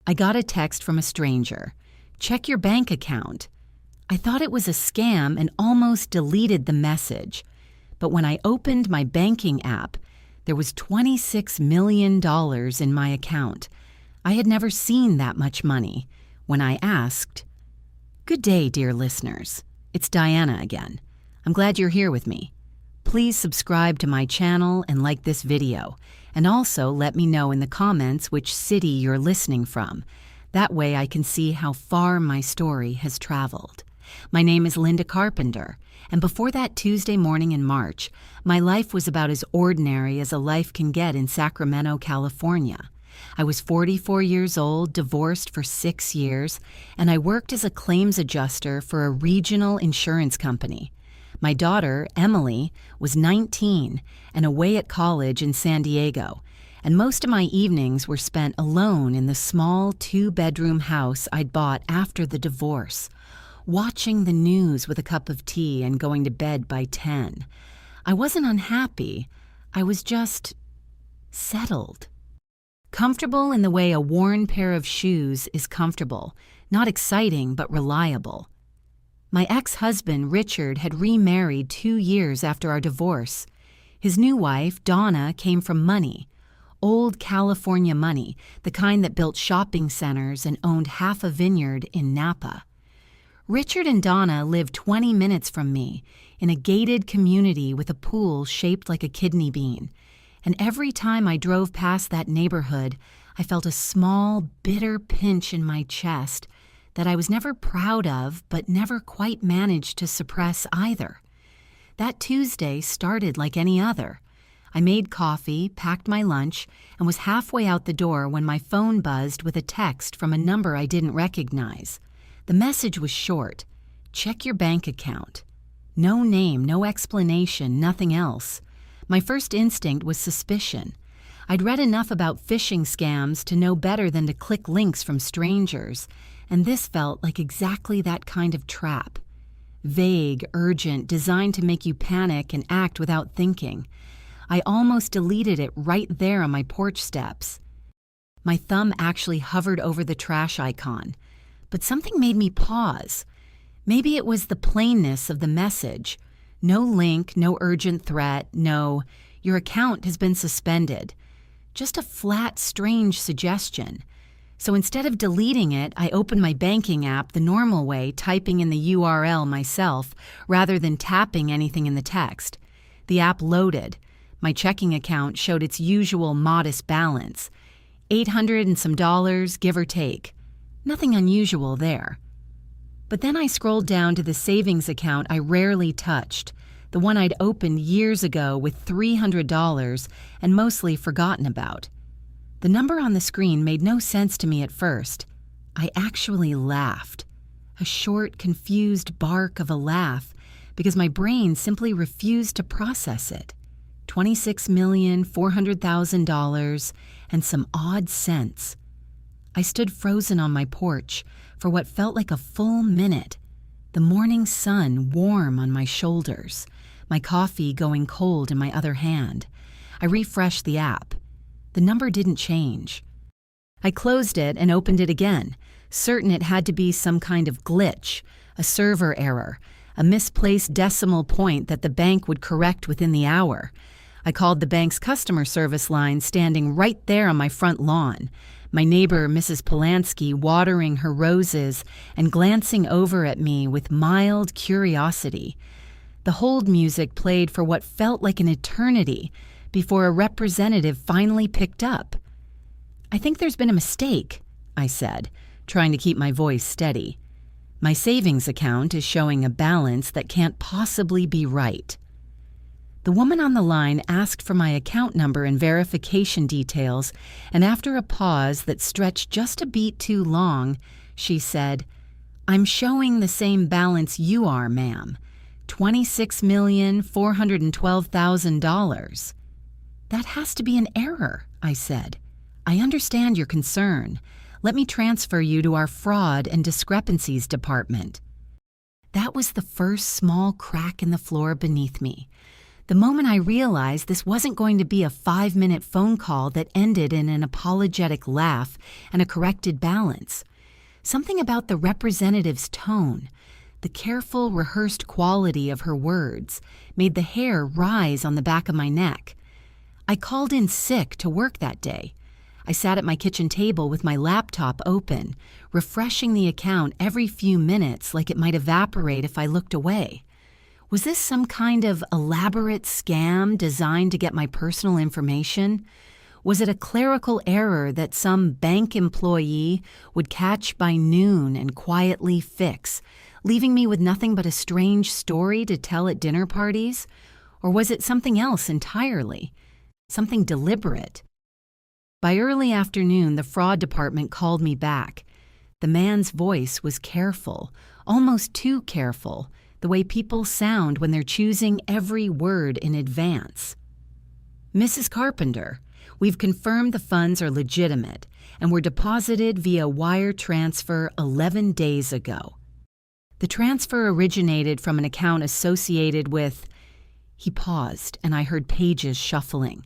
I got a text from a stranger. Check your bank account. I thought it was a scam and almost deleted the message. But when I opened my banking app, there was $26 million in my account. I had never seen that much money. When I asked, "Good day, dear listeners. It's Diana again. I'm glad you're here with me. Please subscribe to my channel and like this video, and also let me know in the comments which city you're listening from. That way I can see how far my story has traveled. My name is Linda Carpenter, and before that Tuesday morning in March, my life was about as ordinary as a life can get in Sacramento, California. I was 44 years old, divorced for 6 years, and I worked as a claims adjuster for a regional insurance company. My daughter, Emily, was 19 and away at college in San Diego, and most of my evenings were spent alone in the small 2-bedroom house I'd bought after the divorce, watching the news with a cup of tea and going to bed by 10. I wasn't unhappy. I was just settled. Comfortable in the way a worn pair of shoes is comfortable, not exciting but reliable. My ex-husband, Richard, had remarried 2 years after our divorce. His new wife, Donna, came from money. Old California money, the kind that built shopping centers and owned half a vineyard in Napa. Richard and Donna lived 20 minutes from me, in a gated community with a pool shaped like a kidney bean. And every time I drove past that neighborhood, I felt a small, bitter pinch in my chest that I was never proud of but never quite managed to suppress either. That Tuesday started like any other. I made coffee, packed my lunch, and was halfway out the door when my phone buzzed with a text from a number I didn't recognize. The message was short: "Check your bank account." No name, no explanation, nothing else. My first instinct was suspicion. I'd read enough about phishing scams to know better than to click links from strangers, and this felt like exactly that kind of trap. Vague, urgent, designed to make you panic and act without thinking. I almost deleted it right there on my porch steps. My thumb actually hovered over the trash icon, but something made me pause. Maybe it was the plainness of the message. No link, no urgent threat, no, "Your account has been suspended." Just a flat, strange suggestion. So instead of deleting it, I opened my banking app the normal way, typing in the URL myself, rather than tapping anything in the text. The app loaded. My checking account showed its usual modest balance. $800 and some dollars, give or take. Nothing unusual there. But then I scrolled down to the savings account I rarely touched, the one I'd opened years ago with $300 and mostly forgotten about. The number on the screen made no sense to me at first. I actually laughed. A short, confused bark of a laugh, because my brain simply refused to process it. $26,400,000 and some odd cents. I stood frozen on my porch for what felt like a full minute, the morning sun warm on my shoulders, my coffee going cold in my other hand. I refreshed the app. The number didn't change. I closed it and opened it again, certain it had to be some kind of glitch, a server error, a misplaced decimal point that the bank would correct within the hour. I called the bank's customer service line standing right there on my front lawn. My neighbor, Mrs. Polanski, watering her roses and glancing over at me with mild curiosity. The hold music played for what felt like an eternity before a representative finally picked up. "I think there's been a mistake," I said, trying to keep my voice steady. "My savings account is showing a balance that can't possibly be right." The woman on the line asked for my account number and verification details, and after a pause that stretched just a beat too long, she said, "I'm showing the same balance you are, ma'am. $26,412,000. "That has to be an error," I said. "I understand your concern. Let me transfer you to our fraud and discrepancies department." That was the first small crack in the floor beneath me. The moment I realized this wasn't going to be a 5-minute phone call that ended in an apologetic laugh and a corrected balance. Something about the representative's tone, the careful, rehearsed quality of her words, made the hair rise on the back of my neck. I called in sick to work that day. I sat at my kitchen table with my laptop open, refreshing the account every few minutes like it might evaporate if I looked away. Was this some kind of elaborate scam designed to get my personal information? Was it a clerical error that some bank employee would catch by noon and quietly fix, leaving me with nothing but a strange story to tell at dinner parties? Or was it something else entirely? Something deliberate? By early afternoon, the fraud department called me back. The man's voice was careful, almost too careful, the way people sound when they're choosing every word in advance. Mrs. Carpenter, we've confirmed the funds are legitimate and were deposited via wire transfer 11 days ago. The transfer originated from an account associated with... He paused, and I heard pages shuffling.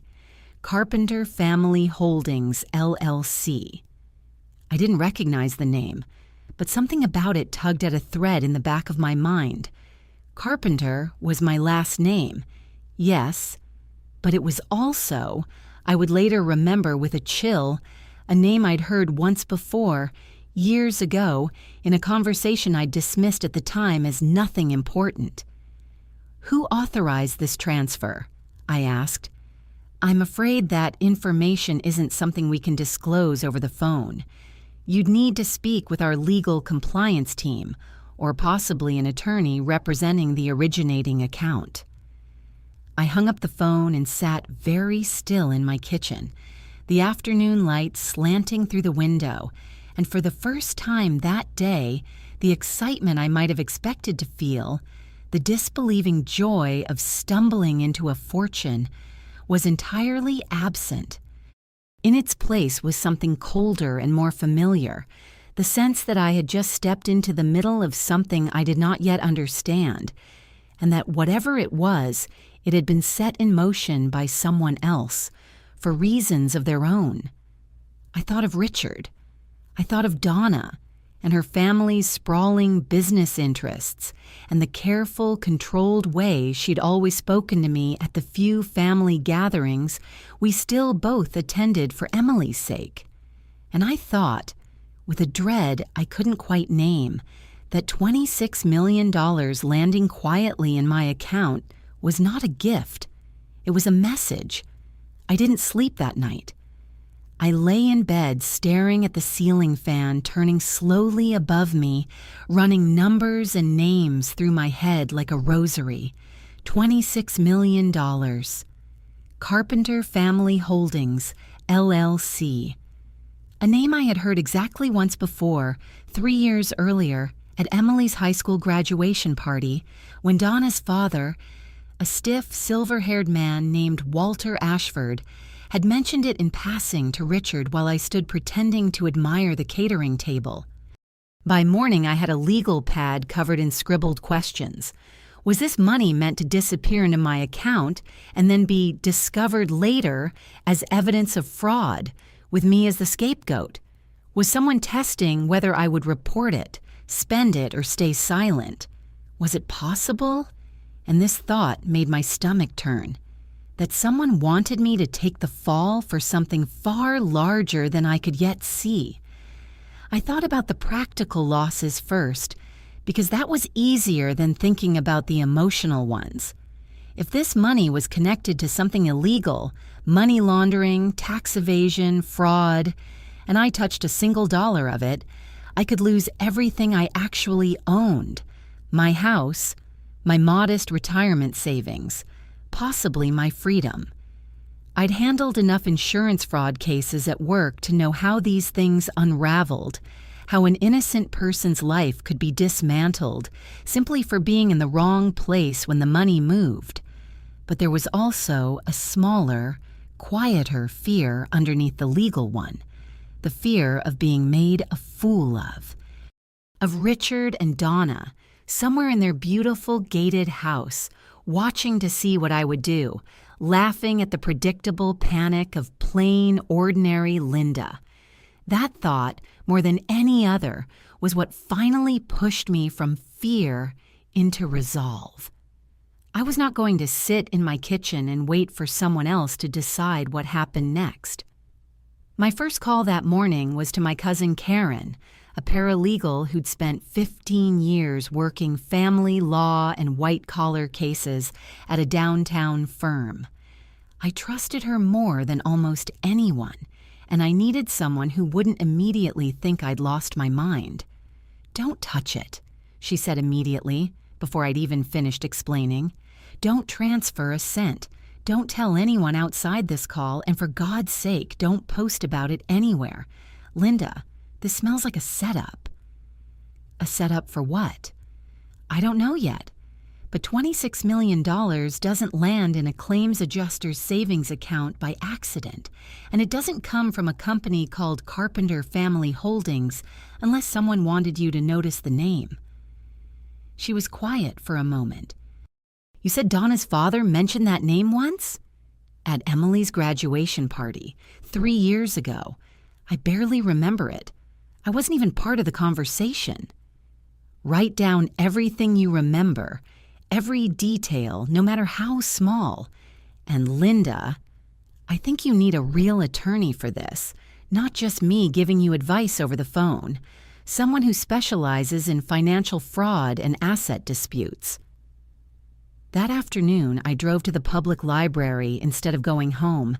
Carpenter Family Holdings, LLC. I didn't recognize the name, but something about it tugged at a thread in the back of my mind. Carpenter was my last name, yes, but it was also, I would later remember with a chill, a name I'd heard once before, years ago, in a conversation I'd dismissed at the time as nothing important. Who authorized this transfer? I asked. I'm afraid that information isn't something we can disclose over the phone. You'd need to speak with our legal compliance team, or possibly an attorney representing the originating account. I hung up the phone and sat very still in my kitchen, the afternoon light slanting through the window, and for the first time that day, the excitement I might have expected to feel, the disbelieving joy of stumbling into a fortune, was entirely absent. In its place was something colder and more familiar, the sense that I had just stepped into the middle of something I did not yet understand, and that whatever it was, it had been set in motion by someone else, for reasons of their own. I thought of Richard. I thought of Donna, and her family's sprawling business interests, and the careful, controlled way she'd always spoken to me at the few family gatherings we still both attended for Emily's sake. And I thought, with a dread I couldn't quite name, that $26 million landing quietly in my account was not a gift. It was a message. I didn't sleep that night. I lay in bed staring at the ceiling fan turning slowly above me, running numbers and names through my head like a rosary. $26 million. Carpenter Family Holdings, LLC. A name I had heard exactly once before, 3 years earlier, at Emily's high school graduation party, when Donna's father, a stiff, silver-haired man named Walter Ashford, had mentioned it in passing to Richard while I stood pretending to admire the catering table. By morning, I had a legal pad covered in scribbled questions. Was this money meant to disappear into my account and then be discovered later as evidence of fraud, with me as the scapegoat? Was someone testing whether I would report it, spend it, or stay silent? Was it possible? And this thought made my stomach turn. That someone wanted me to take the fall for something far larger than I could yet see. I thought about the practical losses first, because that was easier than thinking about the emotional ones. If this money was connected to something illegal, money laundering, tax evasion, fraud, and I touched a single dollar of it, I could lose everything I actually owned. My house, my modest retirement savings, possibly my freedom. I'd handled enough insurance fraud cases at work to know how these things unraveled, how an innocent person's life could be dismantled simply for being in the wrong place when the money moved. But there was also a smaller, quieter fear underneath the legal one, the fear of being made a fool of Richard and Donna, somewhere in their beautiful gated house, watching to see what I would do, laughing at the predictable panic of plain, ordinary Linda. That thought, more than any other, was what finally pushed me from fear into resolve. I was not going to sit in my kitchen and wait for someone else to decide what happened next. My first call that morning was to my cousin Karen, a paralegal who'd spent 15 years working family law and white-collar cases at a downtown firm. I trusted her more than almost anyone, and I needed someone who wouldn't immediately think I'd lost my mind. "Don't touch it," she said immediately, before I'd even finished explaining. "Don't transfer a cent. Don't tell anyone outside this call, and for God's sake, don't post about it anywhere. Linda, this smells like a setup." A setup for what? I don't know yet. But $26 million doesn't land in a claims adjuster's savings account by accident, and it doesn't come from a company called Carpenter Family Holdings unless someone wanted you to notice the name. She was quiet for a moment. "You said Donna's father mentioned that name once?" "At Emily's graduation party, 3 years ago. I barely remember it. I wasn't even part of the conversation." "Write down everything you remember, every detail, no matter how small. And Linda, I think you need a real attorney for this, not just me giving you advice over the phone. Someone who specializes in financial fraud and asset disputes." That afternoon, I drove to the public library instead of going home,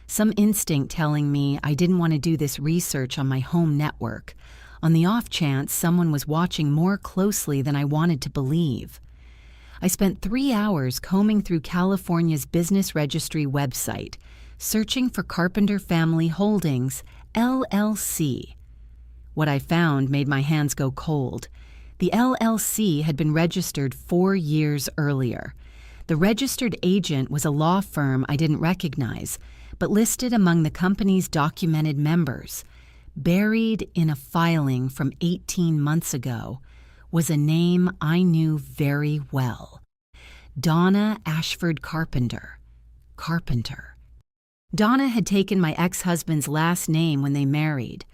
some instinct telling me I didn't want to do this research on my home network, on the off chance someone was watching more closely than I wanted to believe. I spent 3 hours combing through California's business registry website, searching for Carpenter Family Holdings, LLC. What I found made my hands go cold. The LLC had been registered 4 years earlier. The registered agent was a law firm I didn't recognize, but listed among the company's documented members. Buried in a filing from 18 months ago was a name I knew very well. Donna Ashford Carpenter. Carpenter. Donna had taken my ex-husband's last name when they married,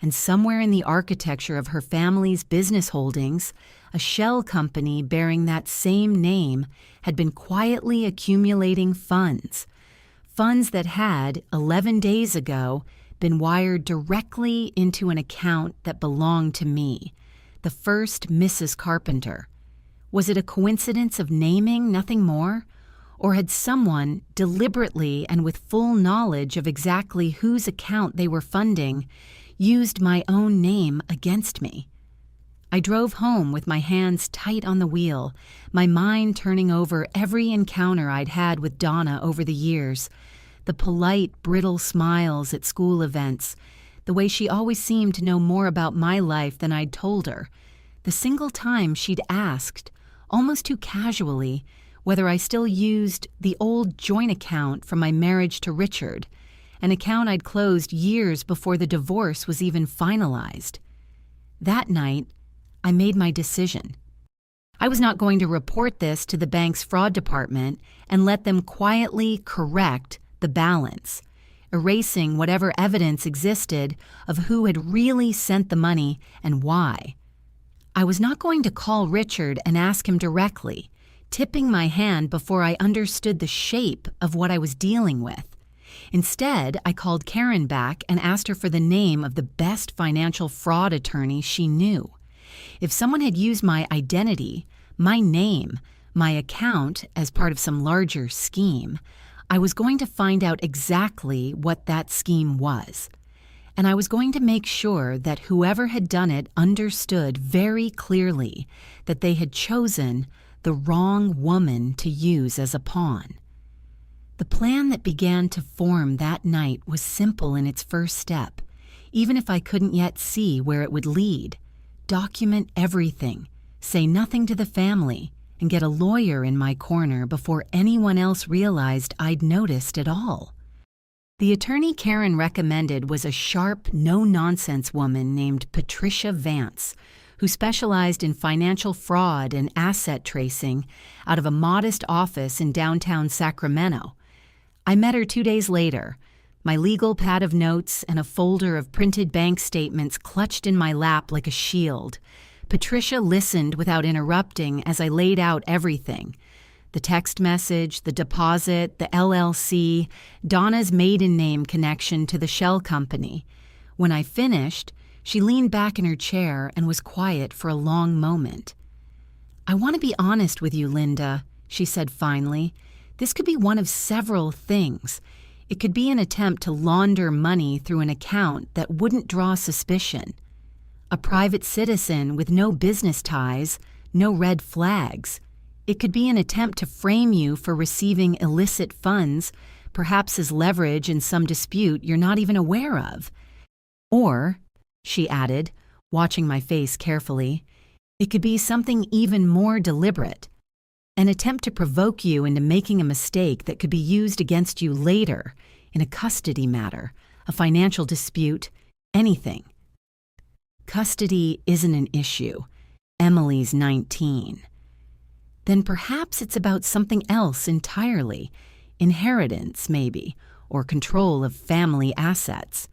and somewhere in the architecture of her family's business holdings, a shell company bearing that same name had been quietly accumulating funds. Funds that had, 11 days ago, been wired directly into an account that belonged to me, the first Mrs. Carpenter. Was it a coincidence of naming, nothing more? Or had someone, deliberately and with full knowledge of exactly whose account they were funding, used my own name against me? I drove home with my hands tight on the wheel, my mind turning over every encounter I'd had with Donna over the years, the polite, brittle smiles at school events, the way she always seemed to know more about my life than I'd told her, the single time she'd asked, almost too casually, whether I still used the old joint account from my marriage to Richard, an account I'd closed years before the divorce was even finalized. That night, I made my decision. I was not going to report this to the bank's fraud department and let them quietly correct the balance, erasing whatever evidence existed of who had really sent the money and why. I was not going to call Richard and ask him directly, tipping my hand before I understood the shape of what I was dealing with. Instead, I called Karen back and asked her for the name of the best financial fraud attorney she knew. If someone had used my identity, my name, my account as part of some larger scheme, I was going to find out exactly what that scheme was. And I was going to make sure that whoever had done it understood very clearly that they had chosen the wrong woman to use as a pawn. The plan that began to form that night was simple in its first step, even if I couldn't yet see where it would lead. Document everything, say nothing to the family, and get a lawyer in my corner before anyone else realized I'd noticed at all. The attorney Karen recommended was a sharp, no-nonsense woman named Patricia Vance, who specialized in financial fraud and asset tracing out of a modest office in downtown Sacramento. I met her 2 days later, my legal pad of notes and a folder of printed bank statements clutched in my lap like a shield. Patricia listened without interrupting as I laid out everything. The text message, the deposit, the LLC, Donna's maiden name connection to the shell company. When I finished, she leaned back in her chair and was quiet for a long moment. "I want to be honest with you, Linda," she said finally. "This could be one of several things. It could be an attempt to launder money through an account that wouldn't draw suspicion. A private citizen with no business ties, no red flags. It could be an attempt to frame you for receiving illicit funds, perhaps as leverage in some dispute you're not even aware of. Or," she added, watching my face carefully, "it could be something even more deliberate. An attempt to provoke you into making a mistake that could be used against you later in a custody matter, a financial dispute, anything." "Custody isn't an issue. Emily's 19. "Then perhaps it's about something else entirely. Inheritance, maybe, or control of family assets."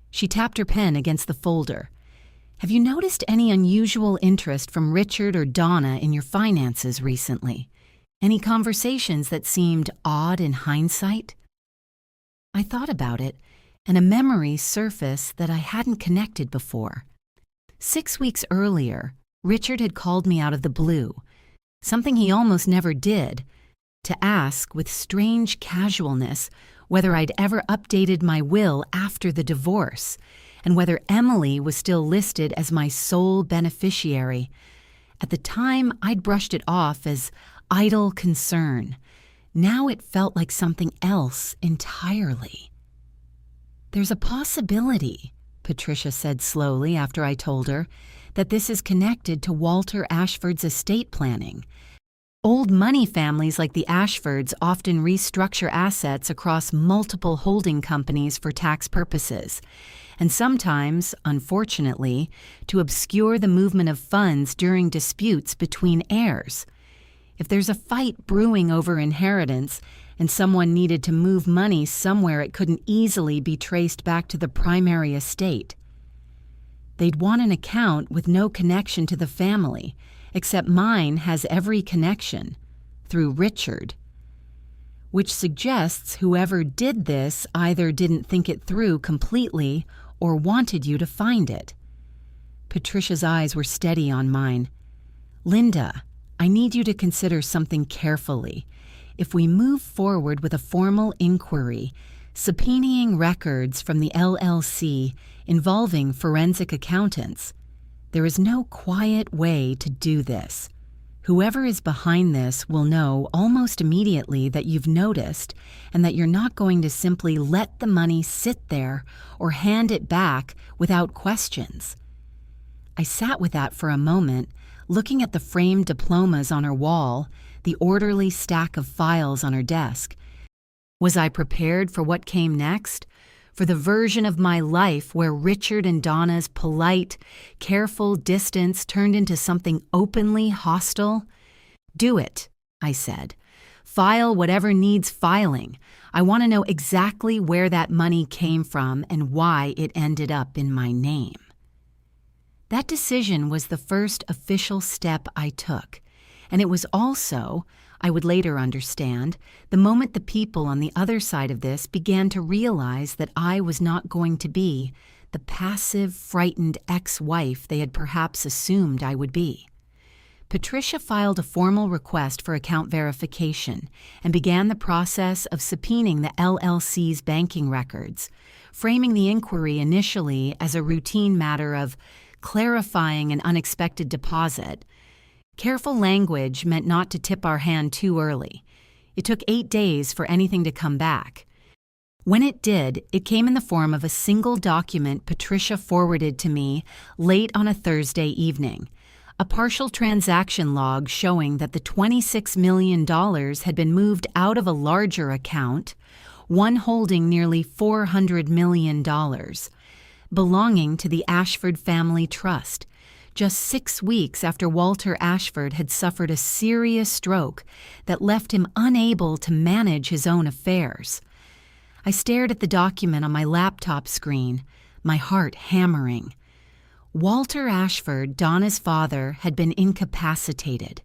She tapped her pen against the folder. "Have you noticed any unusual interest from Richard or Donna in your finances recently? Any conversations that seemed odd in hindsight?" I thought about it, and a memory surfaced that I hadn't connected before. 6 weeks earlier, Richard had called me out of the blue, something he almost never did, to ask with strange casualness whether I'd ever updated my will after the divorce, and whether Emily was still listed as my sole beneficiary. At the time, I'd brushed it off as idle concern. Now it felt like something else entirely. "There's a possibility," Patricia said slowly after I told her, "that this is connected to Walter Ashford's estate planning. Old money families like the Ashfords often restructure assets across multiple holding companies for tax purposes, and sometimes, unfortunately, to obscure the movement of funds during disputes between heirs. If there's a fight brewing over inheritance and someone needed to move money somewhere it couldn't easily be traced back to the primary estate, they'd want an account with no connection to the family, except mine has every connection, through Richard. Which suggests whoever did this either didn't think it through completely or wanted you to find it." Patricia's eyes were steady on mine. "Linda, I need you to consider something carefully. If we move forward with a formal inquiry, subpoenaing records from the LLC involving forensic accountants, there is no quiet way to do this. Whoever is behind this will know almost immediately that you've noticed and that you're not going to simply let the money sit there or hand it back without questions." I sat with that for a moment, looking at the framed diplomas on her wall, the orderly stack of files on her desk. Was I prepared for what came next? For the version of my life where Richard and Donna's polite, careful distance turned into something openly hostile? "Do it," I said. "File whatever needs filing. I want to know exactly where that money came from and why it ended up in my name." That decision was the first official step I took, and it was also, I would later understand, the moment the people on the other side of this began to realize that I was not going to be the passive, frightened ex-wife they had perhaps assumed I would be. Patricia filed a formal request for account verification and began the process of subpoenaing the LLC's banking records, framing the inquiry initially as a routine matter of clarifying an unexpected deposit. Careful language meant not to tip our hand too early. It took 8 days for anything to come back. When it did, it came in the form of a single document Patricia forwarded to me late on a Thursday evening, a partial transaction log showing that the $26 million had been moved out of a larger account, one holding nearly $400 million, belonging to the Ashford Family Trust, just 6 weeks after Walter Ashford had suffered a serious stroke that left him unable to manage his own affairs. I stared at the document on my laptop screen, my heart hammering. Walter Ashford, Donna's father, had been incapacitated,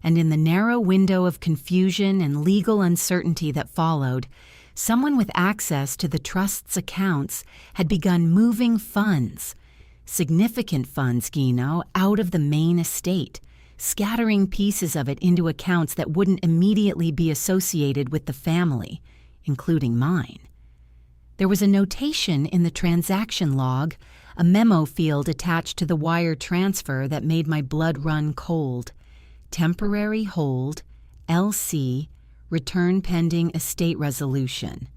and in the narrow window of confusion and legal uncertainty that followed, someone with access to the trust's accounts had begun moving funds, significant funds, Gino, out of the main estate, scattering pieces of it into accounts that wouldn't immediately be associated with the family, including mine. There was a notation in the transaction log, a memo field attached to the wire transfer that made my blood run cold. Temporary hold, LC, return pending estate resolution.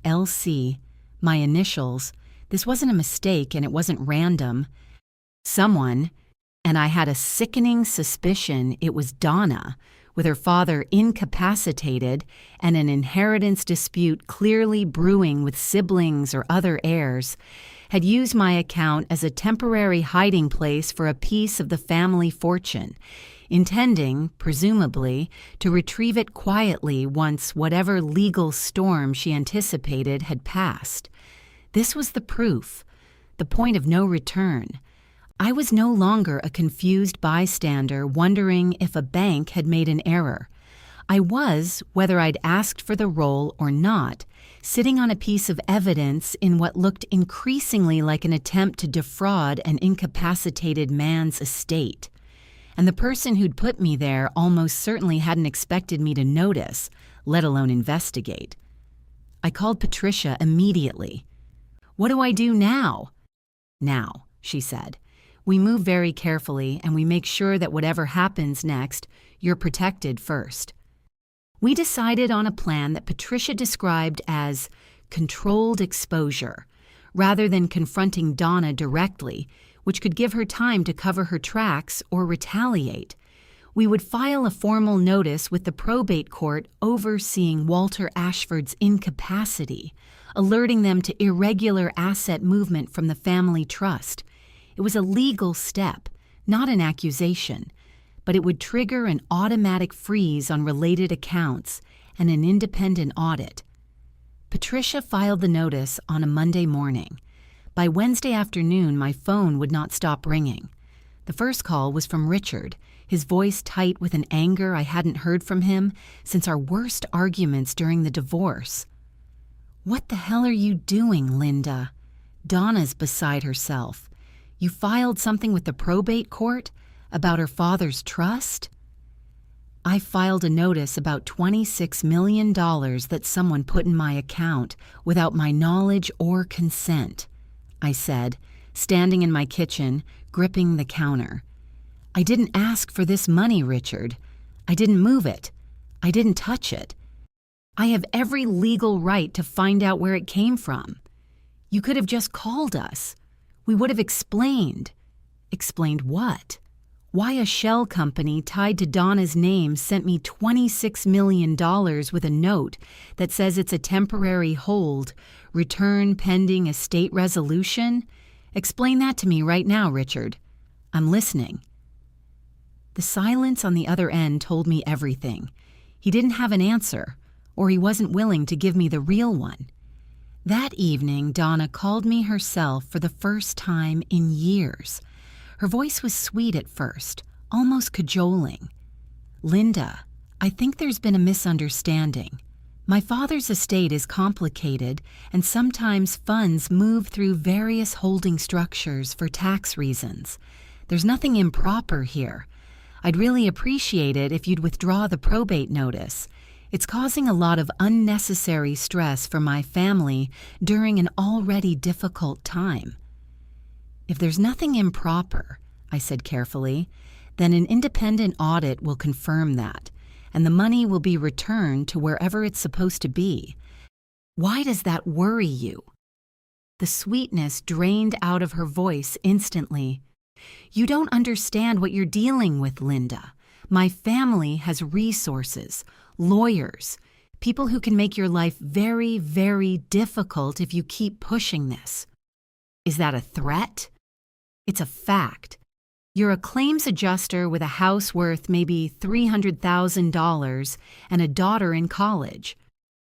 LC, my initials. This wasn't a mistake and it wasn't random. Someone, and I had a sickening suspicion it was Donna, with her father incapacitated and an inheritance dispute clearly brewing with siblings or other heirs, had used my account as a temporary hiding place for a piece of the family fortune, intending, presumably, to retrieve it quietly once whatever legal storm she anticipated had passed. This was the proof, the point of no return. I was no longer a confused bystander wondering if a bank had made an error. I was, whether I'd asked for the role or not, sitting on a piece of evidence in what looked increasingly like an attempt to defraud an incapacitated man's estate. And the person who'd put me there almost certainly hadn't expected me to notice, let alone investigate. I called Patricia immediately. "What do I do now?" "Now," she said. "We move very carefully and we make sure that whatever happens next, you're protected first." We decided on a plan that Patricia described as controlled exposure, rather than confronting Donna directly, which could give her time to cover her tracks or retaliate. We would file a formal notice with the probate court overseeing Walter Ashford's incapacity, alerting them to irregular asset movement from the family trust. It was a legal step, not an accusation, but it would trigger an automatic freeze on related accounts and an independent audit. Patricia filed the notice on a Monday morning. By Wednesday afternoon, my phone would not stop ringing. The first call was from Richard, his voice tight with an anger I hadn't heard from him since our worst arguments during the divorce. "What the hell are you doing, Linda?" Donna's beside herself. "You filed something with the probate court? About her father's trust?" "I filed a notice about $26 million that someone put in my account without my knowledge or consent," I said, standing in my kitchen, gripping the counter. "I didn't ask for this money, Richard. I didn't move it. I didn't touch it. I have every legal right to find out where it came from. You could have just called us. We would have explained." "Explained what?" "Why a shell company tied to Donna's name sent me $26 million with a note that says it's a temporary hold, return pending estate resolution? Explain that to me right now, Richard. I'm listening." The silence on the other end told me everything. He didn't have an answer, or he wasn't willing to give me the real one. That evening, Donna called me herself for the first time in years. Her voice was sweet at first, almost cajoling. "Linda, I think there's been a misunderstanding. My father's estate is complicated, and sometimes funds move through various holding structures for tax reasons. There's nothing improper here. I'd really appreciate it if you'd withdraw the probate notice. It's causing a lot of unnecessary stress for my family during an already difficult time." "If there's nothing improper," I said carefully, "then an independent audit will confirm that, and the money will be returned to wherever it's supposed to be. Why does that worry you?" The sweetness drained out of her voice instantly. "You don't understand what you're dealing with, Linda. My family has resources, lawyers, people who can make your life very, very difficult if you keep pushing this." "Is that a threat?" "It's a fact. You're a claims adjuster with a house worth maybe $300,000 and a daughter in college.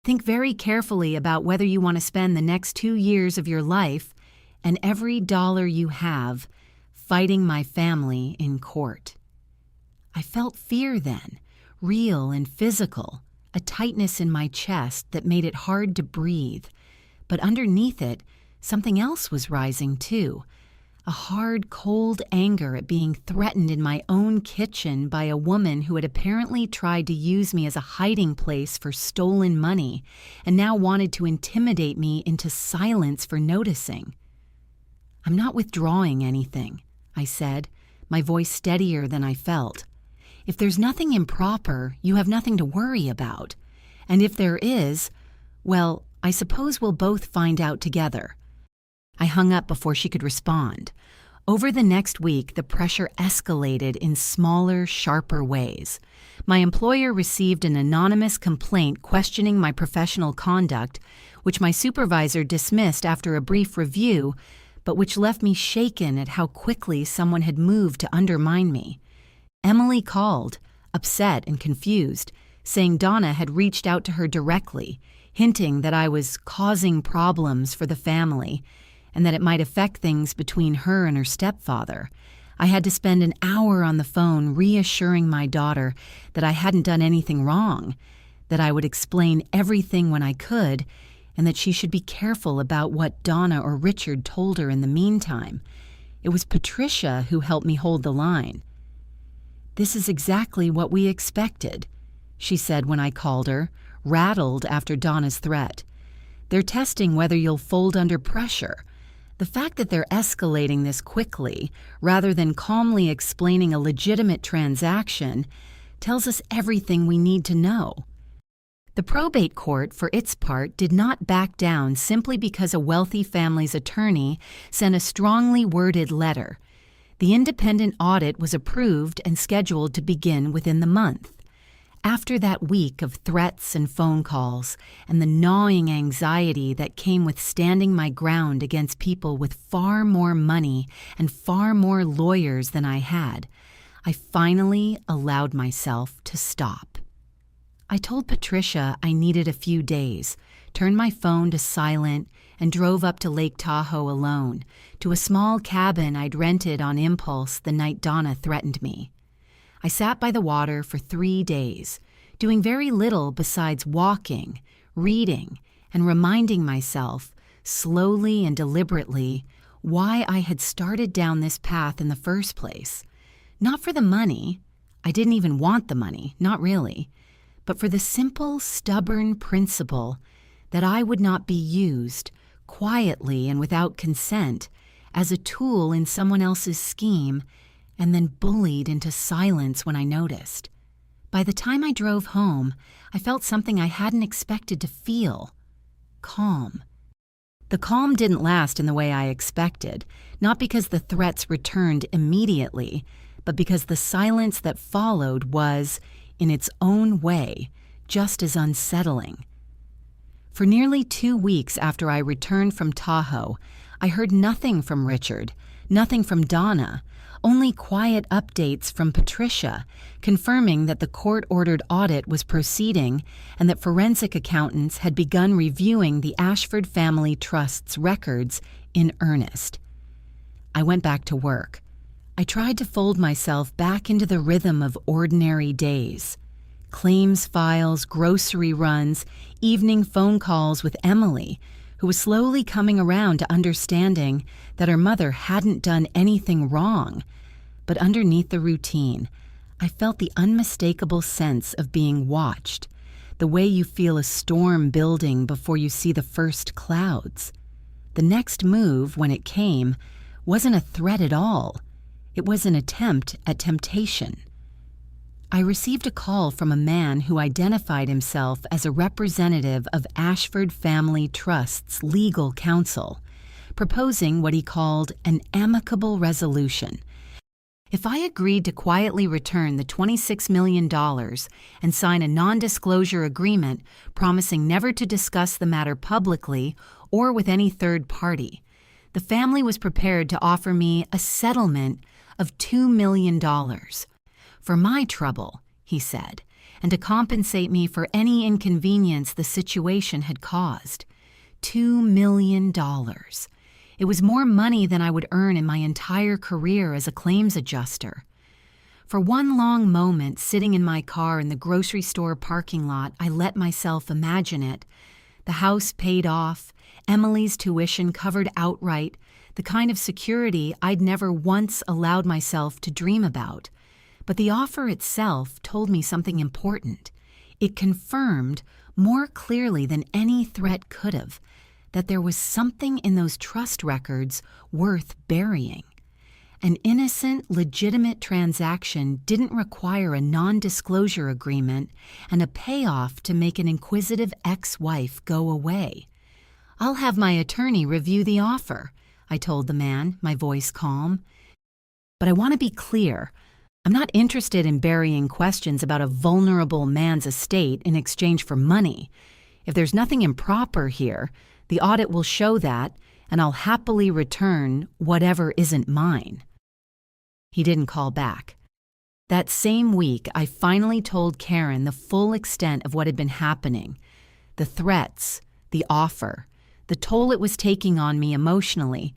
Think very carefully about whether you want to spend the next 2 years of your life and every dollar you have fighting my family in court. I felt fear then, real and physical, a tightness in my chest that made it hard to breathe. But underneath it, something else was rising too. A hard, cold anger at being threatened in my own kitchen by a woman who had apparently tried to use me as a hiding place for stolen money and now wanted to intimidate me into silence for noticing. "I'm not withdrawing anything," I said, my voice steadier than I felt. "If there's nothing improper, you have nothing to worry about. And if there is, well, I suppose we'll both find out together." I hung up before she could respond. Over the next week, the pressure escalated in smaller, sharper ways. My employer received an anonymous complaint questioning my professional conduct, which my supervisor dismissed after a brief review, but which left me shaken at how quickly someone had moved to undermine me. Emily called, upset and confused, saying Donna had reached out to her directly, hinting that I was causing problems for the family and that it might affect things between her and her stepfather. I had to spend an hour on the phone reassuring my daughter that I hadn't done anything wrong, that I would explain everything when I could, and that she should be careful about what Donna or Richard told her in the meantime. It was Patricia who helped me hold the line. "This is exactly what we expected," she said when I called her, rattled after Donna's threat. "They're testing whether you'll fold under pressure. The fact that they're escalating this quickly, rather than calmly explaining a legitimate transaction, tells us everything we need to know." The probate court, for its part, did not back down simply because a wealthy family's attorney sent a strongly worded letter. The independent audit was approved and scheduled to begin within the month. After that week of threats and phone calls and the gnawing anxiety that came with standing my ground against people with far more money and far more lawyers than I had, I finally allowed myself to stop. I told Patricia I needed a few days, turned my phone to silent, and drove up to Lake Tahoe alone, to a small cabin I'd rented on impulse the night Donna threatened me. I sat by the water for 3 days, doing very little besides walking, reading, and reminding myself, slowly and deliberately, why I had started down this path in the first place. Not for the money. I didn't even want the money, not really. But for the simple, stubborn principle that I would not be used, quietly and without consent, as a tool in someone else's scheme, and then bullied into silence when I noticed. By the time I drove home, I felt something I hadn't expected to feel: calm. The calm didn't last in the way I expected, not because the threats returned immediately, but because the silence that followed was, in its own way, just as unsettling. For nearly 2 weeks after I returned from Tahoe, I heard nothing from Richard, nothing from Donna, only quiet updates from Patricia, confirming that the court-ordered audit was proceeding and that forensic accountants had begun reviewing the Ashford Family Trust's records in earnest. I went back to work. I tried to fold myself back into the rhythm of ordinary days. Claims files, grocery runs, evening phone calls with Emily, who was slowly coming around to understanding that her mother hadn't done anything wrong. But underneath the routine, I felt the unmistakable sense of being watched, the way you feel a storm building before you see the first clouds. The next move, when it came, wasn't a threat at all. It was an attempt at temptation. I received a call from a man who identified himself as a representative of Ashford Family Trust's legal counsel, proposing what he called an amicable resolution. If I agreed to quietly return the $26 million and sign a non-disclosure agreement promising never to discuss the matter publicly or with any third party, the family was prepared to offer me a settlement of $2 million. For my trouble, he said, and to compensate me for any inconvenience the situation had caused. $2 million. It was more money than I would earn in my entire career as a claims adjuster. For one long moment, sitting in my car in the grocery store parking lot, I let myself imagine it. The house paid off, Emily's tuition covered outright, the kind of security I'd never once allowed myself to dream about. But the offer itself told me something important. It confirmed, more clearly than any threat could have, that there was something in those trust records worth burying. An innocent, legitimate transaction didn't require a non-disclosure agreement and a payoff to make an inquisitive ex-wife go away. "I'll have my attorney review the offer," I told the man, my voice calm. "But I want to be clear. I'm not interested in burying questions about a vulnerable man's estate in exchange for money. If there's nothing improper here, the audit will show that, and I'll happily return whatever isn't mine." He didn't call back. That same week, I finally told Karen the full extent of what had been happening. The threats, the offer, the toll it was taking on me emotionally,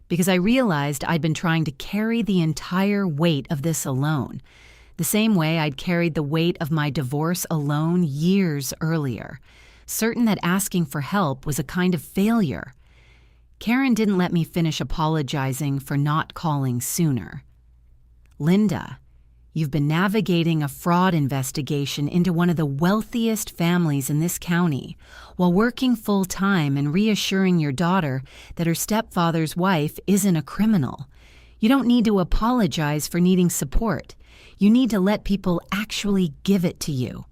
because I realized I'd been trying to carry the entire weight of this alone, the same way I'd carried the weight of my divorce alone years earlier, certain that asking for help was a kind of failure. Karen didn't let me finish apologizing for not calling sooner. "Linda, you've been navigating a fraud investigation into one of the wealthiest families in this county while working full-time and reassuring your daughter that her stepfather's wife isn't a criminal. You don't need to apologize for needing support. You need to let people actually give it to you."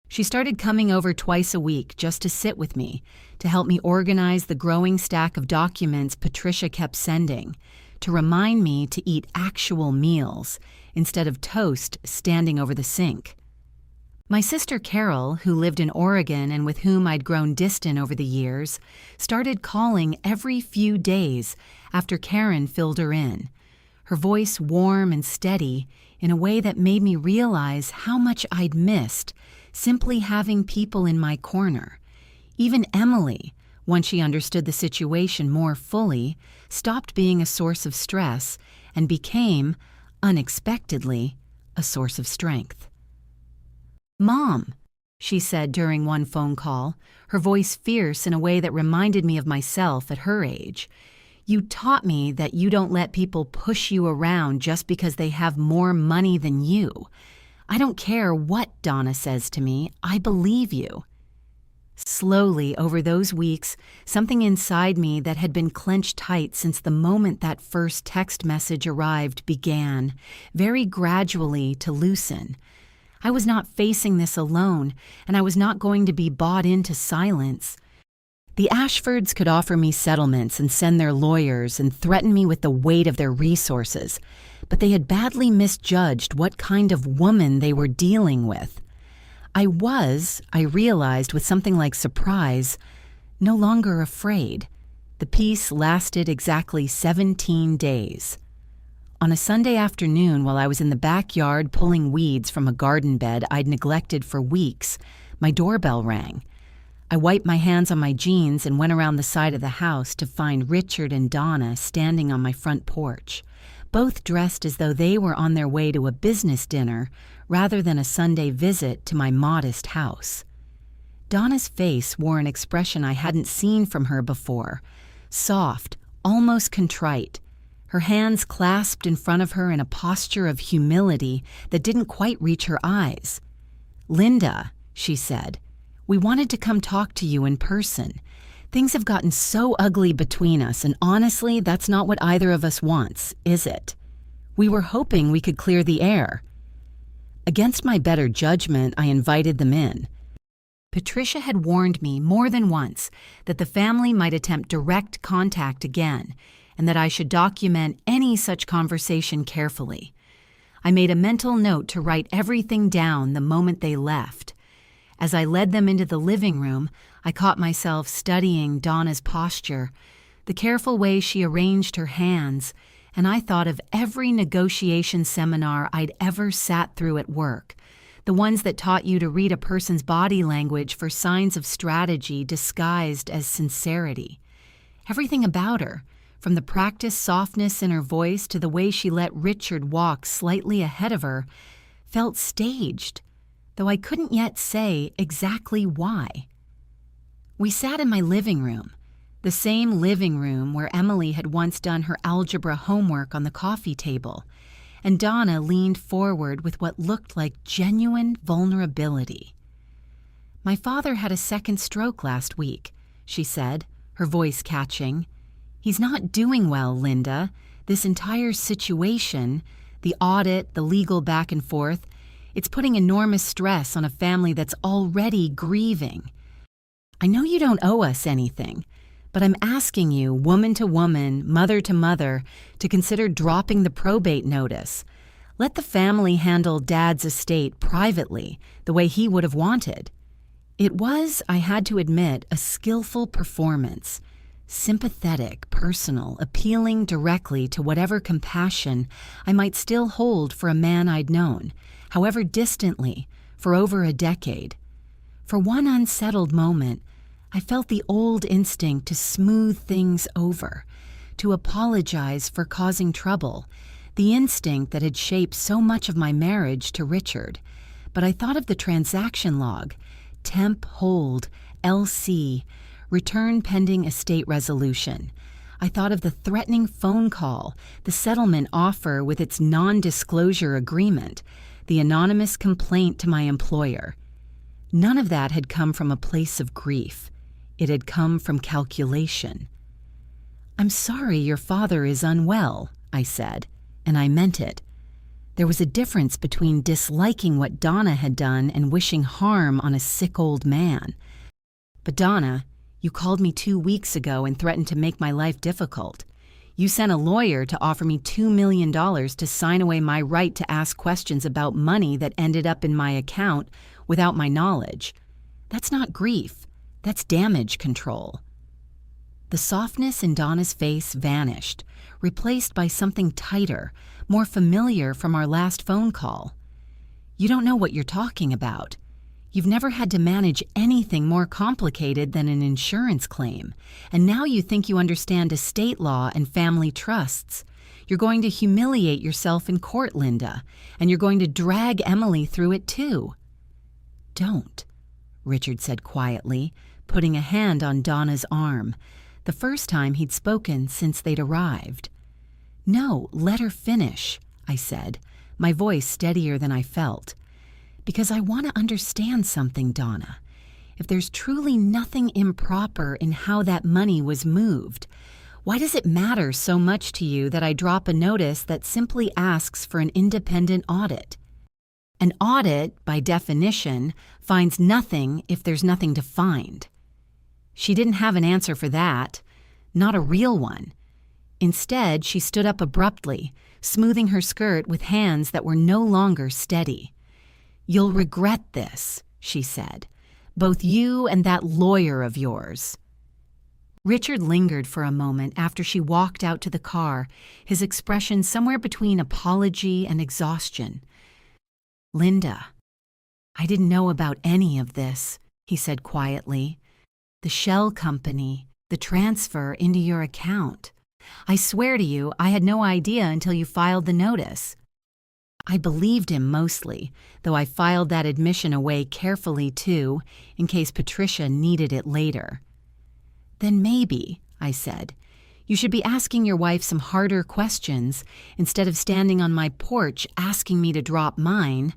She started coming over twice a week just to sit with me, to help me organize the growing stack of documents Patricia kept sending, to remind me to eat actual meals instead of toast standing over the sink. My sister Carol, who lived in Oregon and with whom I'd grown distant over the years, started calling every few days after Karen filled her in, her voice warm and steady in a way that made me realize how much I'd missed simply having people in my corner. Even Emily, once she understood the situation more fully, stopped being a source of stress and became, unexpectedly, a source of strength. "Mom," she said during one phone call, her voice fierce in a way that reminded me of myself at her age, "you taught me that you don't let people push you around just because they have more money than you. I don't care what Donna says to me, I believe you." Slowly, over those weeks, something inside me that had been clenched tight since the moment that first text message arrived began, very gradually, to loosen. I was not facing this alone, and I was not going to be bought into silence. The Ashfords could offer me settlements and send their lawyers and threaten me with the weight of their resources, but they had badly misjudged what kind of woman they were dealing with. I realized with something like surprise, no longer afraid. The peace lasted exactly 17 days. On a Sunday afternoon, while I was in the backyard pulling weeds from a garden bed I'd neglected for weeks, my doorbell rang. I wiped my hands on my jeans and went around the side of the house to find Richard and Donna standing on my front porch, both dressed as though they were on their way to a business dinner rather than a Sunday visit to my modest house. Donna's face wore an expression I hadn't seen from her before, soft, almost contrite, her hands clasped in front of her in a posture of humility that didn't quite reach her eyes. "Linda," she said, "we wanted to come talk to you in person. Things have gotten so ugly between us, and honestly, that's not what either of us wants, is it? We were hoping we could clear the air." Against my better judgment, I invited them in. Patricia had warned me more than once that the family might attempt direct contact again, and that I should document any such conversation carefully. I made a mental note to write everything down the moment they left. As I led them into the living room, I caught myself studying Donna's posture, the careful way she arranged her hands, and I thought of every negotiation seminar I'd ever sat through at work, the ones that taught you to read a person's body language for signs of strategy disguised as sincerity. Everything about her, from the practiced softness in her voice to the way she let Richard walk slightly ahead of her, felt staged, though I couldn't yet say exactly why. We sat in my living room, the same living room where Emily had once done her algebra homework on the coffee table, and Donna leaned forward with what looked like genuine vulnerability. "My father had a second stroke last week," she said, her voice catching. "He's not doing well, Linda. This entire situation, the audit, the legal back and forth, it's putting enormous stress on a family that's already grieving. I know you don't owe us anything, but I'm asking you, woman to woman, mother to mother, to consider dropping the probate notice. Let the family handle Dad's estate privately, the way he would have wanted." It was, I had to admit, a skillful performance. Sympathetic, personal, appealing directly to whatever compassion I might still hold for a man I'd known, however distantly, for over a decade. For one unsettled moment, I felt the old instinct to smooth things over, to apologize for causing trouble, the instinct that had shaped so much of my marriage to Richard. But I thought of the transaction log, temp hold, LC, return pending estate resolution. I thought of the threatening phone call, the settlement offer with its non-disclosure agreement, the anonymous complaint to my employer. None of that had come from a place of grief. It had come from calculation. "I'm sorry your father is unwell," I said, and I meant it. There was a difference between disliking what Donna had done and wishing harm on a sick old man. "But Donna, you called me 2 weeks ago and threatened to make my life difficult. You sent a lawyer to offer me $2 million to sign away my right to ask questions about money that ended up in my account without my knowledge. That's not grief. That's damage control." The softness in Donna's face vanished, replaced by something tighter, more familiar from our last phone call. "You don't know what you're talking about. You've never had to manage anything more complicated than an insurance claim, and now you think you understand estate law and family trusts. You're going to humiliate yourself in court, Linda, and you're going to drag Emily through it too." "Don't," Richard said quietly, putting a hand on Donna's arm, the first time he'd spoken since they'd arrived. "No, let her finish," I said, my voice steadier than I felt. "Because I want to understand something, Donna. If there's truly nothing improper in how that money was moved, why does it matter so much to you that I drop a notice that simply asks for an independent audit? An audit, by definition, finds nothing if there's nothing to find." She didn't have an answer for that, not a real one. Instead, she stood up abruptly, smoothing her skirt with hands that were no longer steady. "You'll regret this," she said, "both you and that lawyer of yours." Richard lingered for a moment after she walked out to the car, his expression somewhere between apology and exhaustion. "Linda, I didn't know about any of this," he said quietly. "The shell company, the transfer into your account. I swear to you, I had no idea until you filed the notice." I believed him mostly, though I filed that admission away carefully too, in case Patricia needed it later. "Then maybe," I said, "you should be asking your wife some harder questions instead of standing on my porch asking me to drop mine."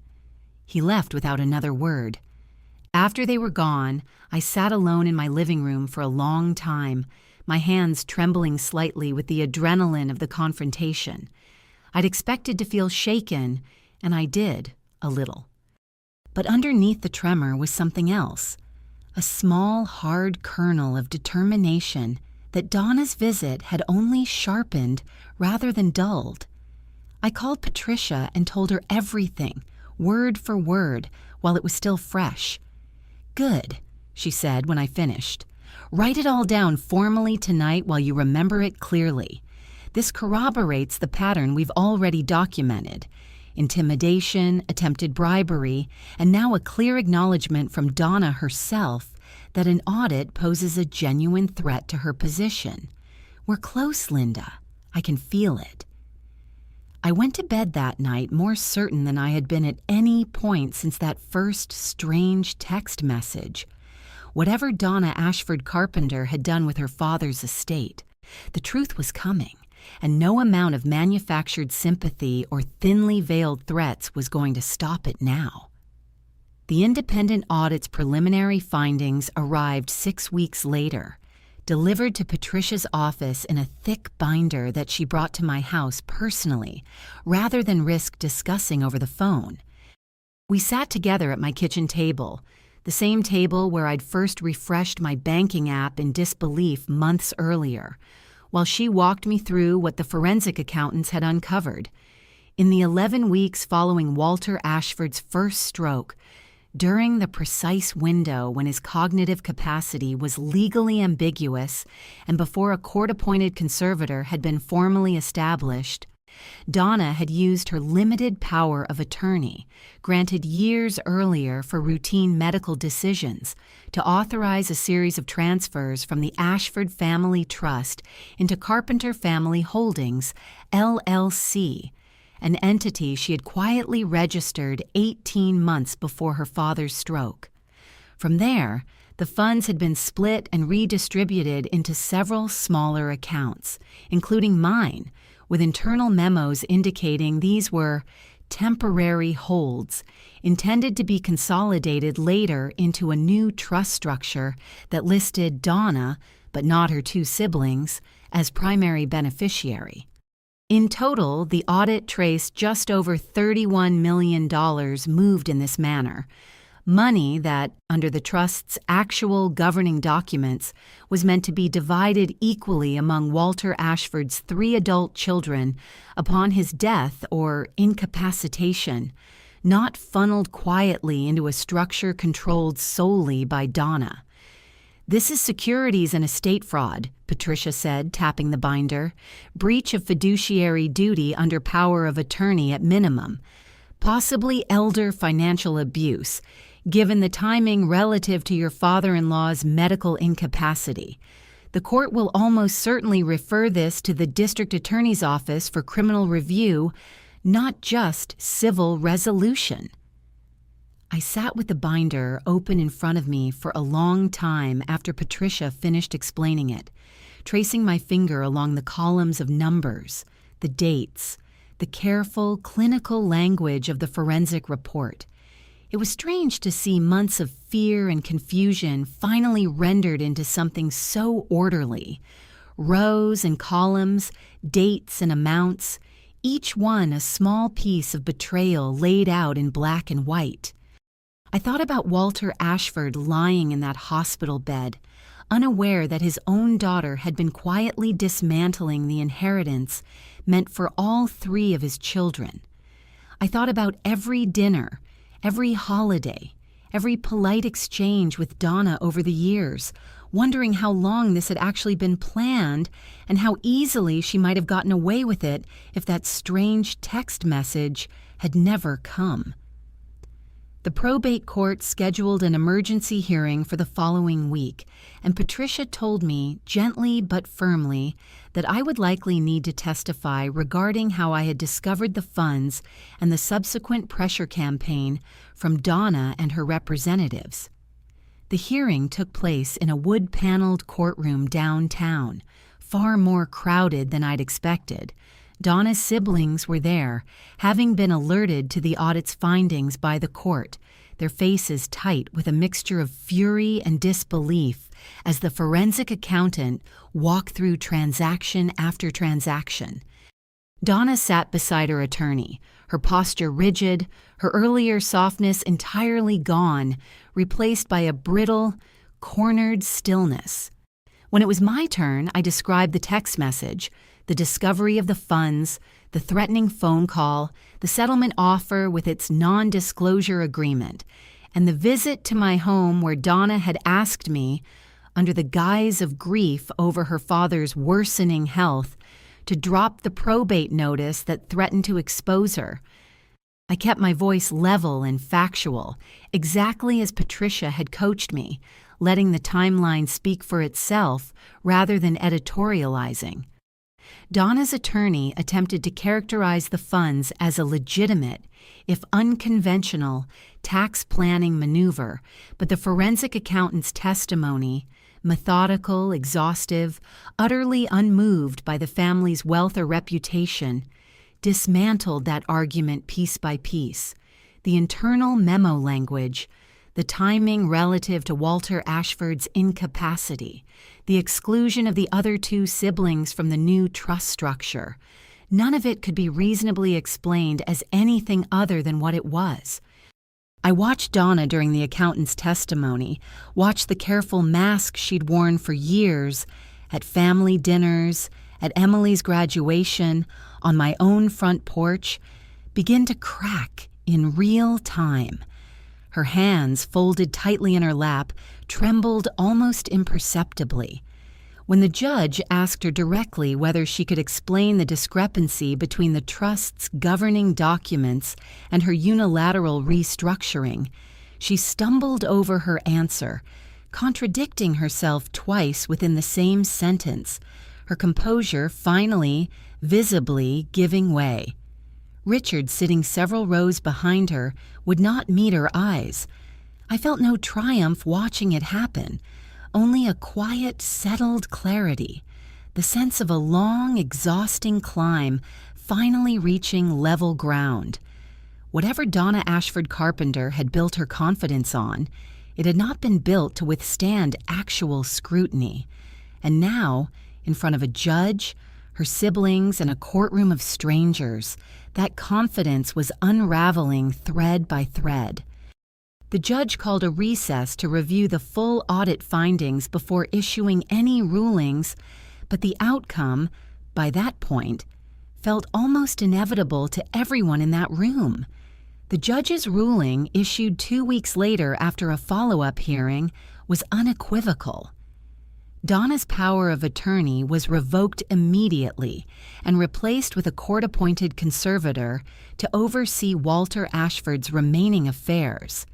He left without another word. After they were gone, I sat alone in my living room for a long time, my hands trembling slightly with the adrenaline of the confrontation. I'd expected to feel shaken, and I did, a little. But underneath the tremor was something else, a small, hard kernel of determination that Donna's visit had only sharpened rather than dulled. I called Patricia and told her everything, word for word, while it was still fresh. "Good," she said when I finished. "Write it all down formally tonight while you remember it clearly. This corroborates the pattern we've already documented: intimidation, attempted bribery, and now a clear acknowledgement from Donna herself that an audit poses a genuine threat to her position. We're close, Linda. I can feel it. I went to bed that night more certain than I had been at any point since that first strange text message. Whatever Donna Ashford Carpenter had done with her father's estate, the truth was coming, and no amount of manufactured sympathy or thinly veiled threats was going to stop it now. The independent audit's preliminary findings arrived 6 weeks later, delivered to Patricia's office in a thick binder that she brought to my house personally, rather than risk discussing over the phone. We sat together at my kitchen table, the same table where I'd first refreshed my banking app in disbelief months earlier, while she walked me through what the forensic accountants had uncovered. In the 11 weeks following Walter Ashford's first stroke, during the precise window when his cognitive capacity was legally ambiguous and before a court-appointed conservator had been formally established, Donna had used her limited power of attorney, granted years earlier for routine medical decisions, to authorize a series of transfers from the Ashford Family Trust into Carpenter Family Holdings, LLC, an entity she had quietly registered 18 months before her father's stroke. From there, the funds had been split and redistributed into several smaller accounts, including mine, with internal memos indicating these were temporary holds intended to be consolidated later into a new trust structure that listed Donna, but not her two siblings, as primary beneficiary. In total, the audit traced just over $31 million moved in this manner, money that, under the trust's actual governing documents, was meant to be divided equally among Walter Ashford's 3 adult children upon his death or incapacitation, not funneled quietly into a structure controlled solely by Donna. "This is securities and estate fraud," Patricia said, tapping the binder. "Breach of fiduciary duty under power of attorney at minimum. Possibly elder financial abuse, given the timing relative to your father-in-law's medical incapacity. The court will almost certainly refer this to the district attorney's office for criminal review, not just civil resolution." I sat with the binder open in front of me for a long time after Patricia finished explaining it, tracing my finger along the columns of numbers, the dates, the careful, clinical language of the forensic report. It was strange to see months of fear and confusion finally rendered into something so orderly. Rows and columns, dates and amounts, each one a small piece of betrayal laid out in black and white. I thought about Walter Ashford lying in that hospital bed, unaware that his own daughter had been quietly dismantling the inheritance meant for all 3 of his children. I thought about every dinner, every holiday, every polite exchange with Donna over the years, wondering how long this had actually been planned and how easily she might have gotten away with it if that strange text message had never come. The probate court scheduled an emergency hearing for the following week, and Patricia told me, gently but firmly, that I would likely need to testify regarding how I had discovered the funds and the subsequent pressure campaign from Donna and her representatives. The hearing took place in a wood-paneled courtroom downtown, far more crowded than I'd expected. Donna's siblings were there, having been alerted to the audit's findings by the court, their faces tight with a mixture of fury and disbelief as the forensic accountant walked through transaction after transaction. Donna sat beside her attorney, her posture rigid, her earlier softness entirely gone, replaced by a brittle, cornered stillness. When it was my turn, I described the text message, the discovery of the funds, the threatening phone call, the settlement offer with its non-disclosure agreement, and the visit to my home where Donna had asked me, under the guise of grief over her father's worsening health, to drop the probate notice that threatened to expose her. I kept my voice level and factual, exactly as Patricia had coached me, letting the timeline speak for itself rather than editorializing. Donna's attorney attempted to characterize the funds as a legitimate, if unconventional, tax planning maneuver, but the forensic accountant's testimony, methodical, exhaustive, utterly unmoved by the family's wealth or reputation, dismantled that argument piece by piece. The internal memo language, the timing relative to Walter Ashford's incapacity, the exclusion of the other two siblings from the new trust structure. None of it could be reasonably explained as anything other than what it was. I watched Donna during the accountant's testimony, watched the careful mask she'd worn for years, at family dinners, at Emily's graduation, on my own front porch, begin to crack in real time. Her hands, folded tightly in her lap, trembled almost imperceptibly. When the judge asked her directly whether she could explain the discrepancy between the trust's governing documents and her unilateral restructuring, she stumbled over her answer, contradicting herself twice within the same sentence, her composure finally, visibly giving way. Richard, sitting several rows behind her, would not meet her eyes. I felt no triumph watching it happen, only a quiet, settled clarity, the sense of a long, exhausting climb finally reaching level ground. Whatever Donna Ashford Carpenter had built her confidence on, it had not been built to withstand actual scrutiny. And now, in front of a judge, her siblings, and a courtroom of strangers, that confidence was unraveling thread by thread. The judge called a recess to review the full audit findings before issuing any rulings, but the outcome, by that point, felt almost inevitable to everyone in that room. The judge's ruling, issued 2 weeks later after a follow-up hearing, was unequivocal. Donna's power of attorney was revoked immediately and replaced with a court-appointed conservator to oversee Walter Ashford's remaining affairs.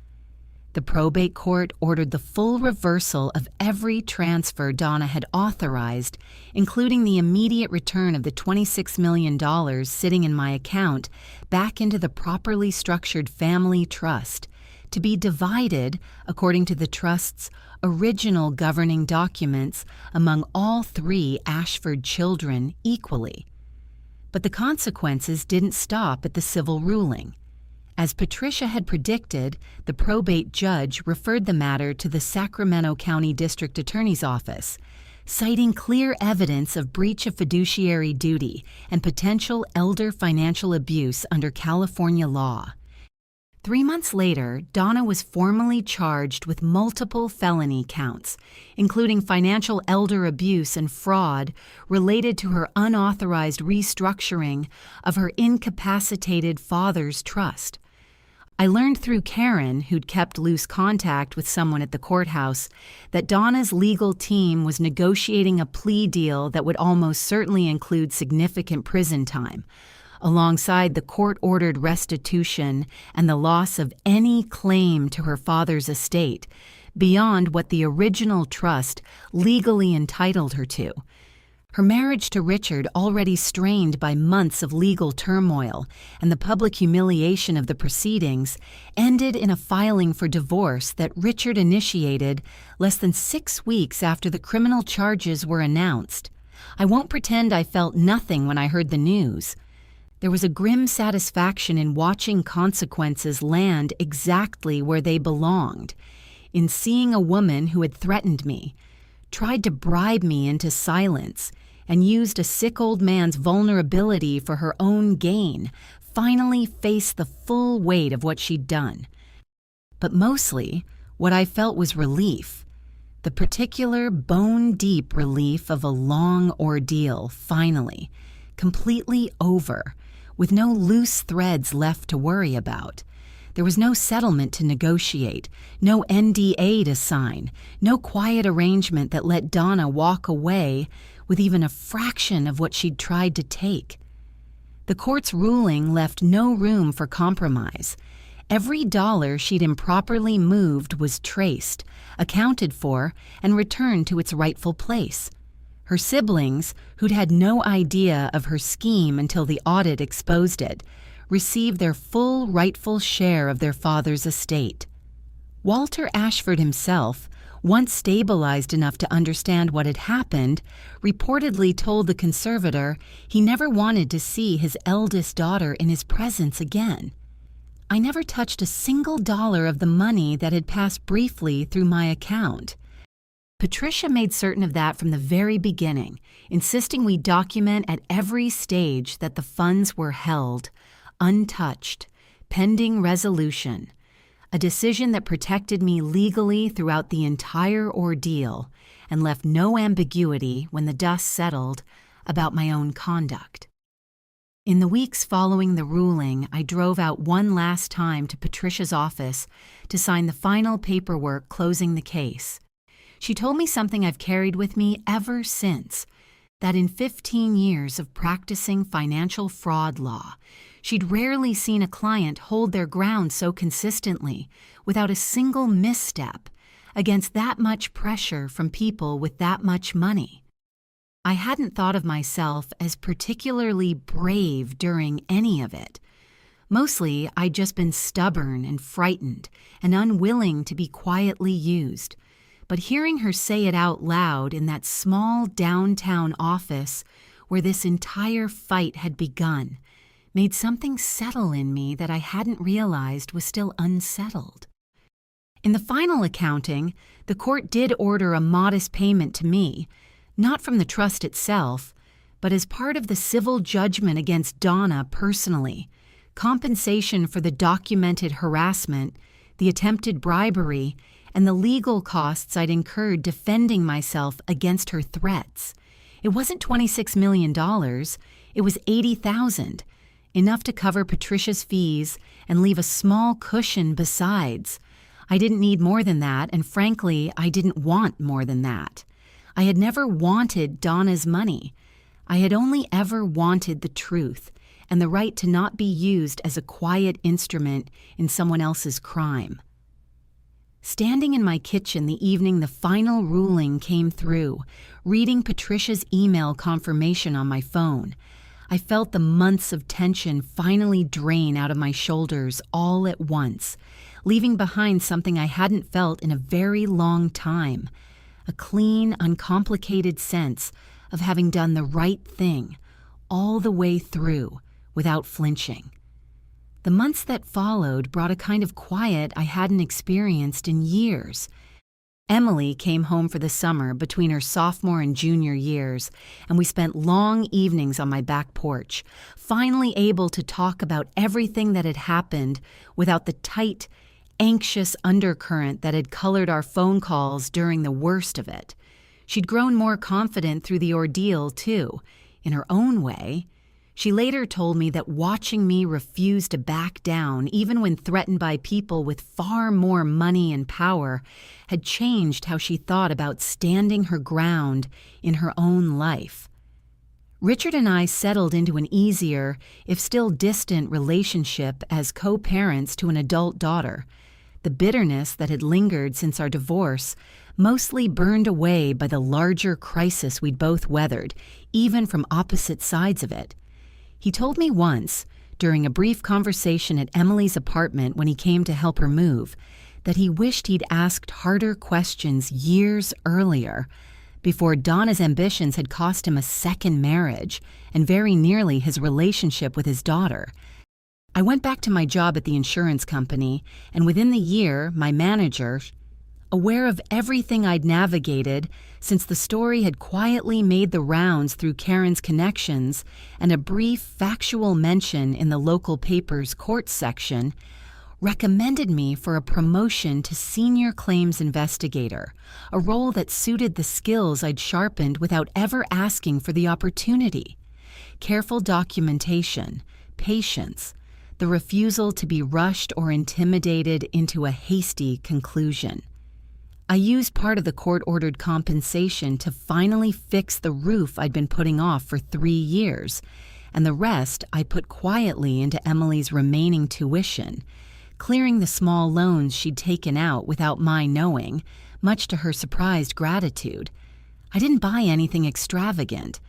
The probate court ordered the full reversal of every transfer Donna had authorized, including the immediate return of the $26 million sitting in my account back into the properly structured family trust, to be divided, according to the trust's original governing documents, among all 3 Ashford children equally. But the consequences didn't stop at the civil ruling. As Patricia had predicted, the probate judge referred the matter to the Sacramento County District Attorney's Office, citing clear evidence of breach of fiduciary duty and potential elder financial abuse under California law. 3 months later, Donna was formally charged with multiple felony counts, including financial elder abuse and fraud related to her unauthorized restructuring of her incapacitated father's trust. I learned through Karen, who'd kept loose contact with someone at the courthouse, that Donna's legal team was negotiating a plea deal that would almost certainly include significant prison time, alongside the court-ordered restitution and the loss of any claim to her father's estate, beyond what the original trust legally entitled her to. Her marriage to Richard, already strained by months of legal turmoil and the public humiliation of the proceedings, ended in a filing for divorce that Richard initiated less than 6 weeks after the criminal charges were announced. I won't pretend I felt nothing when I heard the news. There was a grim satisfaction in watching consequences land exactly where they belonged, in seeing a woman who had threatened me, tried to bribe me into silence, and used a sick old man's vulnerability for her own gain, finally face the full weight of what she'd done. But mostly, what I felt was relief, the particular bone-deep relief of a long ordeal, finally, completely over, with no loose threads left to worry about. There was no settlement to negotiate, no NDA to sign, no quiet arrangement that let Donna walk away with even a fraction of what she'd tried to take. The court's ruling left no room for compromise. Every dollar she'd improperly moved was traced, accounted for, and returned to its rightful place. Her siblings, who'd had no idea of her scheme until the audit exposed it, received their full rightful share of their father's estate. Walter Ashford himself, once stabilized enough to understand what had happened, reportedly told the conservator he never wanted to see his eldest daughter in his presence again. I never touched a single dollar of the money that had passed briefly through my account. Patricia made certain of that from the very beginning, insisting we document at every stage that the funds were held, untouched, pending resolution, a decision that protected me legally throughout the entire ordeal and left no ambiguity when the dust settled about my own conduct. In the weeks following the ruling, I drove out one last time to Patricia's office to sign the final paperwork closing the case. She told me something I've carried with me ever since, that in 15 years of practicing financial fraud law, she'd rarely seen a client hold their ground so consistently, without a single misstep, against that much pressure from people with that much money. I hadn't thought of myself as particularly brave during any of it. Mostly, I'd just been stubborn and frightened and unwilling to be quietly used. But hearing her say it out loud in that small downtown office where this entire fight had begun made something settle in me that I hadn't realized was still unsettled. In the final accounting, the court did order a modest payment to me, not from the trust itself, but as part of the civil judgment against Donna personally, compensation for the documented harassment, the attempted bribery, and the legal costs I'd incurred defending myself against her threats. It wasn't $26 million, it was $80,000, enough to cover Patricia's fees and leave a small cushion besides. I didn't need more than that, and frankly, I didn't want more than that. I had never wanted Donna's money. I had only ever wanted the truth and the right to not be used as a quiet instrument in someone else's crime. Standing in my kitchen the evening the final ruling came through, reading Patricia's email confirmation on my phone, I felt the months of tension finally drain out of my shoulders all at once, leaving behind something I hadn't felt in a very long time, a clean, uncomplicated sense of having done the right thing all the way through without flinching. The months that followed brought a kind of quiet I hadn't experienced in years. Emily came home for the summer between her sophomore and junior years, and we spent long evenings on my back porch, finally able to talk about everything that had happened without the tight, anxious undercurrent that had colored our phone calls during the worst of it. She'd grown more confident through the ordeal, too, in her own way. She later told me that watching me refuse to back down, even when threatened by people with far more money and power, had changed how she thought about standing her ground in her own life. Richard and I settled into an easier, if still distant, relationship as co-parents to an adult daughter. The bitterness that had lingered since our divorce mostly burned away by the larger crisis we'd both weathered, even from opposite sides of it. He told me once, during a brief conversation at Emily's apartment when he came to help her move, that he wished he'd asked harder questions years earlier, before Donna's ambitions had cost him a second marriage and very nearly his relationship with his daughter. I went back to my job at the insurance company, and within the year, my manager, aware of everything I'd navigated since the story had quietly made the rounds through Karen's connections and a brief factual mention in the local paper's court section, recommended me for a promotion to senior claims investigator, a role that suited the skills I'd sharpened without ever asking for the opportunity. Careful documentation, patience, the refusal to be rushed or intimidated into a hasty conclusion. I used part of the court-ordered compensation to finally fix the roof I'd been putting off for 3 years, and the rest I put quietly into Emily's remaining tuition, clearing the small loans she'd taken out without my knowing, much to her surprised gratitude. I didn't buy anything extravagant.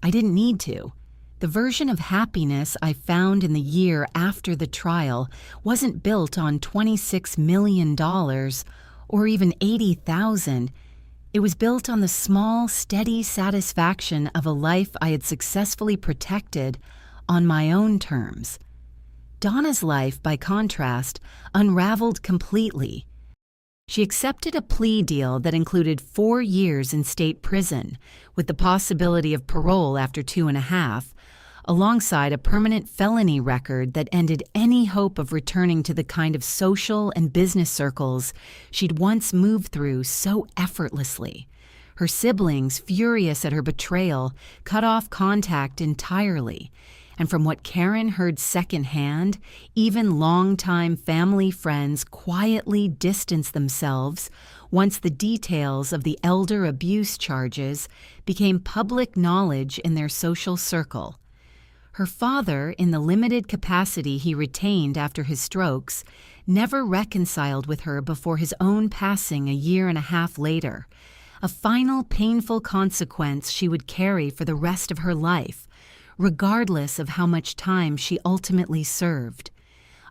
I didn't need to. The version of happiness I found in the year after the trial wasn't built on $26 million or even 80,000. It was built on the small, steady satisfaction of a life I had successfully protected on my own terms. Donna's life, by contrast, unraveled completely. She accepted a plea deal that included 4 years in state prison, with the possibility of parole after 2.5, alongside a permanent felony record that ended any hope of returning to the kind of social and business circles she'd once moved through so effortlessly. Her siblings, furious at her betrayal, cut off contact entirely, and from what Karen heard secondhand, even longtime family friends quietly distanced themselves once the details of the elder abuse charges became public knowledge in their social circle. Her father, in the limited capacity he retained after his strokes, never reconciled with her before his own passing 1.5 years later, a final painful consequence she would carry for the rest of her life, regardless of how much time she ultimately served.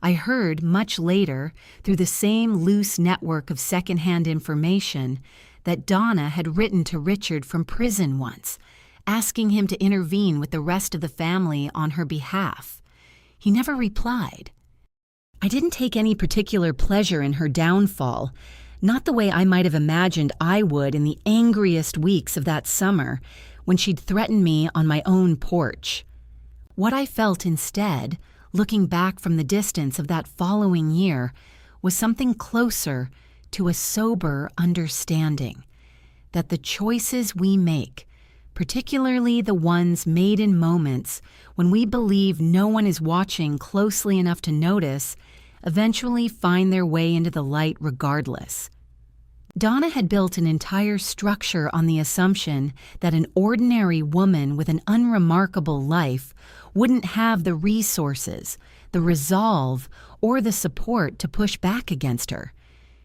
I heard much later, through the same loose network of secondhand information, that Donna had written to Richard from prison once, asking him to intervene with the rest of the family on her behalf. He never replied. I didn't take any particular pleasure in her downfall, not the way I might have imagined I would in the angriest weeks of that summer when she'd threatened me on my own porch. What I felt instead, looking back from the distance of that following year, was something closer to a sober understanding that the choices we make, particularly the ones made in moments when we believe no one is watching closely enough to notice, eventually find their way into the light regardless. Donna had built an entire structure on the assumption that an ordinary woman with an unremarkable life wouldn't have the resources, the resolve, or the support to push back against her.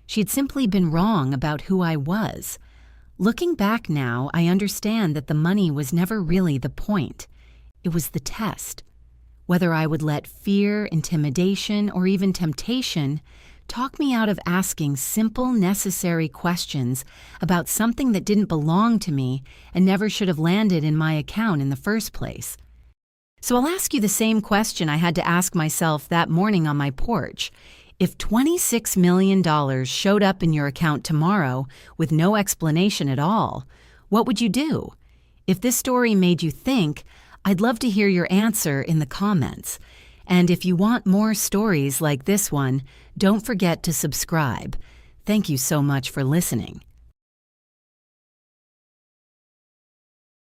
She had simply been wrong about who I was. Looking back now, I understand that the money was never really the point. It was the test. Whether I would let fear, intimidation, or even temptation talk me out of asking simple, necessary questions about something that didn't belong to me and never should have landed in my account in the first place. So I'll ask you the same question I had to ask myself that morning on my porch. If $26 million showed up in your account tomorrow with no explanation at all, what would you do? If this story made you think, I'd love to hear your answer in the comments. And if you want more stories like this one, don't forget to subscribe. Thank you so much for listening.